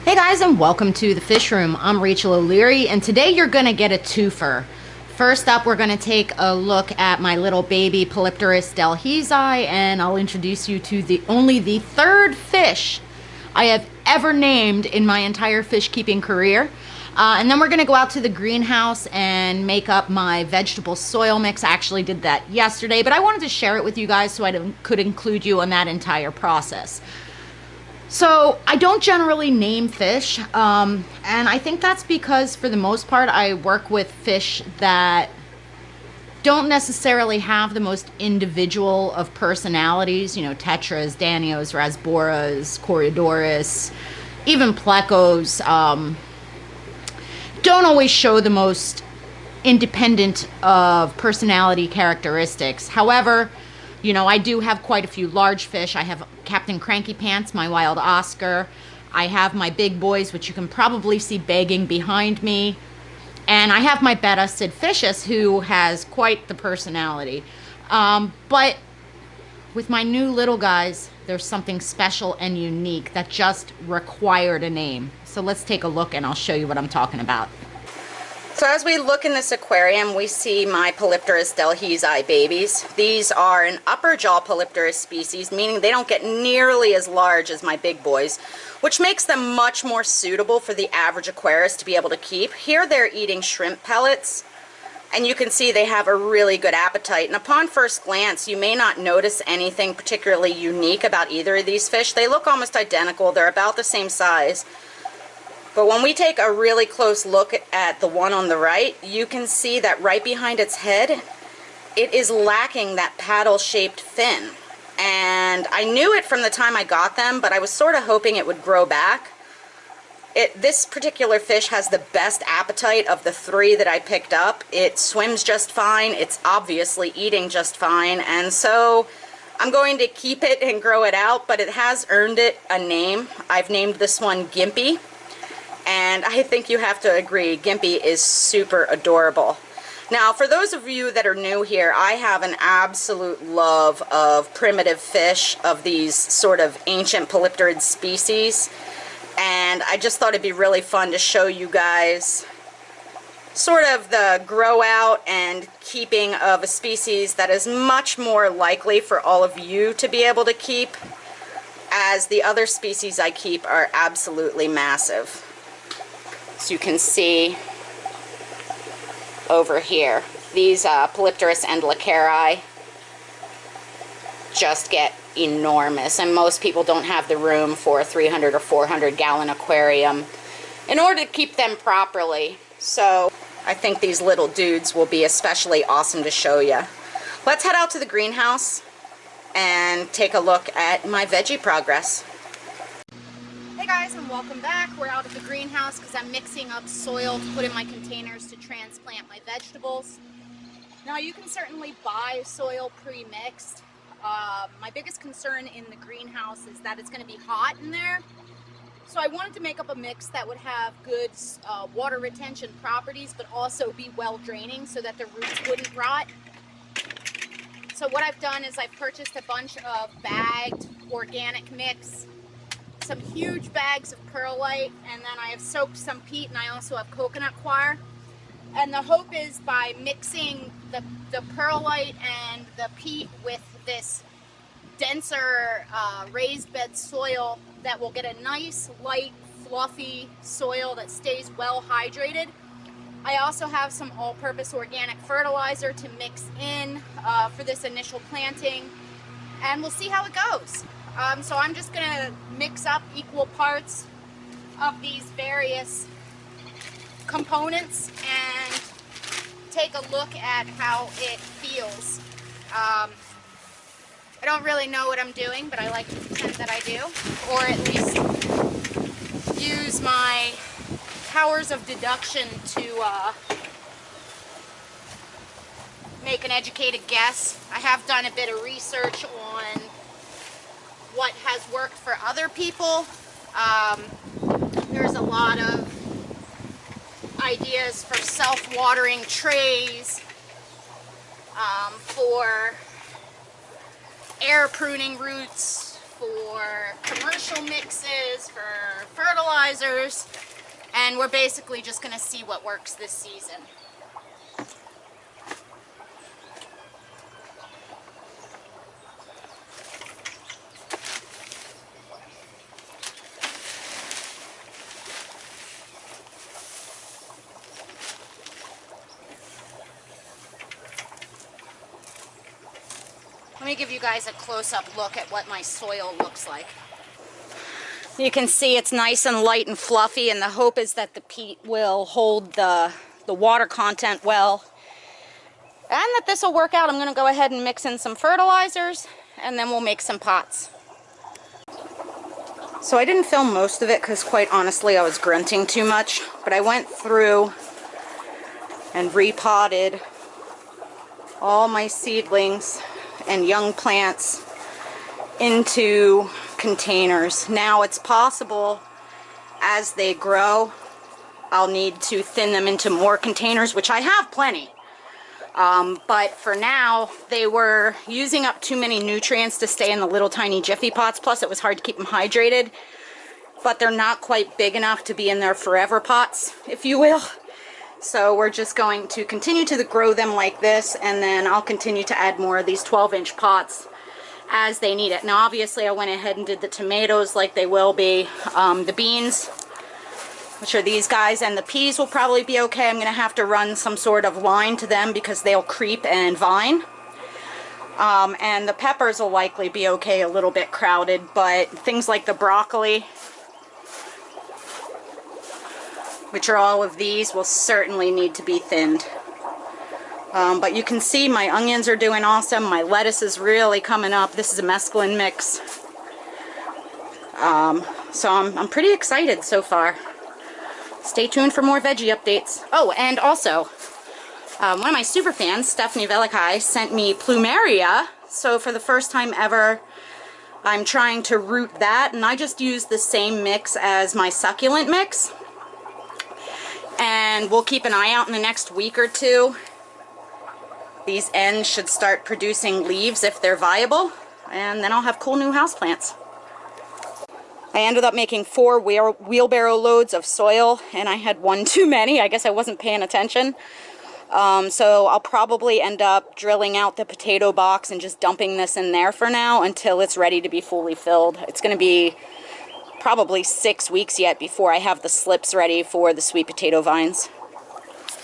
Hey guys, and welcome to the Fish Room. I'm Rachel O'Leary, and today you're gonna get a twofer. First up, we're gonna take a look at my little baby Polypterus delhezi, and I'll introduce you to the third fish I have ever named in my entire fish keeping career. And then we're gonna go out to the greenhouse and make up my vegetable soil mix. I actually did that yesterday, but I wanted to share it with you guys so I could include you on that entire process. So I don't generally name fish, and I think that's because for the most part I work with fish that don't necessarily have the most individual of personalities, you know, tetras, danios, rasboras, corydoras, even plecos, don't always show the most independent of personality characteristics. However, you know, I do have quite a few large fish. I have Captain Cranky Pants, my wild Oscar. I have my big boys, which you can probably see begging behind me. And I have my betta, Sid Fishes, who has quite the personality. But with my new little guys, there's something special and unique that just required a name. So let's take a look and I'll show you what I'm talking about. So as we look in this aquarium, we see my Polypterus delhezi babies. These are an upper jaw Polypterus species, meaning they don't get nearly as large as my big boys, which makes them much more suitable for the average aquarist to be able to keep. Here they're eating shrimp pellets, and you can see they have a really good appetite. And upon first glance, you may not notice anything particularly unique about either of these fish. They look almost identical. They're about the same size. But when we take a really close look at the one on the right, you can see that right behind its head, it is lacking that paddle-shaped fin. And I knew it from the time I got them, but I was sort of hoping it would grow back. This particular fish has the best appetite of the three that I picked up. It swims just fine, it's obviously eating just fine, and so I'm going to keep it and grow it out, but it has earned it a name. I've named this one Gimpy. And I think you have to agree, Gimpy is super adorable. Now, for those of you that are new here, I have an absolute love of primitive fish, of these sort of ancient polypterid species. And I just thought it'd be really fun to show you guys sort of the grow out and keeping of a species that is much more likely for all of you to be able to keep, as the other species I keep are absolutely massive. So you can see over here, these Polypterus endlicari just get enormous, and most people don't have the room for a 300 or 400 gallon aquarium in order to keep them properly. So I think these little dudes will be especially awesome to show you. Let's head out to the greenhouse and take a look at my veggie progress. Hey guys, and welcome back. We're out at the greenhouse because I'm mixing up soil to put in my containers to transplant my vegetables. Now, you can certainly buy soil pre-mixed. My biggest concern in the greenhouse is that it's going to be hot in there. So I wanted to make up a mix that would have good water retention properties, but also be well draining so that the roots wouldn't rot. So what I've done is I've purchased a bunch of bagged organic mix, some huge bags of perlite, and then I have soaked some peat, and I also have coconut coir. And the hope is by mixing the perlite and the peat with this denser raised bed soil, that will get a nice, light, fluffy soil that stays well hydrated. I also have some all-purpose organic fertilizer to mix in for this initial planting, and we'll see how it goes. So I'm just going to mix up equal parts of these various components and take a look at how it feels. I don't really know what I'm doing, but I like to pretend that I do, or at least use my powers of deduction to make an educated guess. I have done a bit of research on what has worked for other people. There's a lot of ideas for self-watering trays, for air pruning roots, for for commercial mixes, for fertilizers, and we're basically just going to see what works this season. Let me give you guys a close-up look at what my soil looks like. You can see it's nice and light and fluffy, and the hope is that the peat will hold the water content well, and that this will work out. I'm going to go ahead and mix in some fertilizers, and then we'll make some pots. So I didn't film most of it because, quite honestly, I was grunting too much, but I went through and repotted all my seedlings and young plants into containers. Now it's possible as they grow I'll need to thin them into more containers, which I have plenty, but for now they were using up too many nutrients to stay in the little tiny Jiffy pots. Plus it was hard to keep them hydrated, but they're not quite big enough to be in their forever pots, if you will. So we're just going to continue to grow them like this, and then I'll continue to add more of these 12-inch pots as they need it. Now obviously I went ahead and did the tomatoes like they will be. The beans, which are these guys, and the peas will probably be okay. I'm going to have to run some sort of line to them because they'll creep and vine. And the peppers will likely be okay, a little bit crowded, but things like the broccoli, which are all of these, will certainly need to be thinned. But you can see my onions are doing awesome. My lettuce is really coming up. This is a mesclun mix. So I'm pretty excited so far. Stay tuned for more veggie updates. Oh, and also, one of my super fans, Stephanie Velikai, sent me plumeria. So for the first time ever, I'm trying to root that, and I just used the same mix as my succulent mix. And we'll keep an eye out in the next week or two. These ends should start producing leaves if they're viable, and then I'll have cool new houseplants. I ended up making 4 wheelbarrow loads of soil, and I had one too many. I guess I wasn't paying attention. So I'll probably end up drilling out the potato box and just dumping this in there for now until it's ready to be fully filled. It's going to be probably 6 weeks yet before I have the slips ready for the sweet potato vines.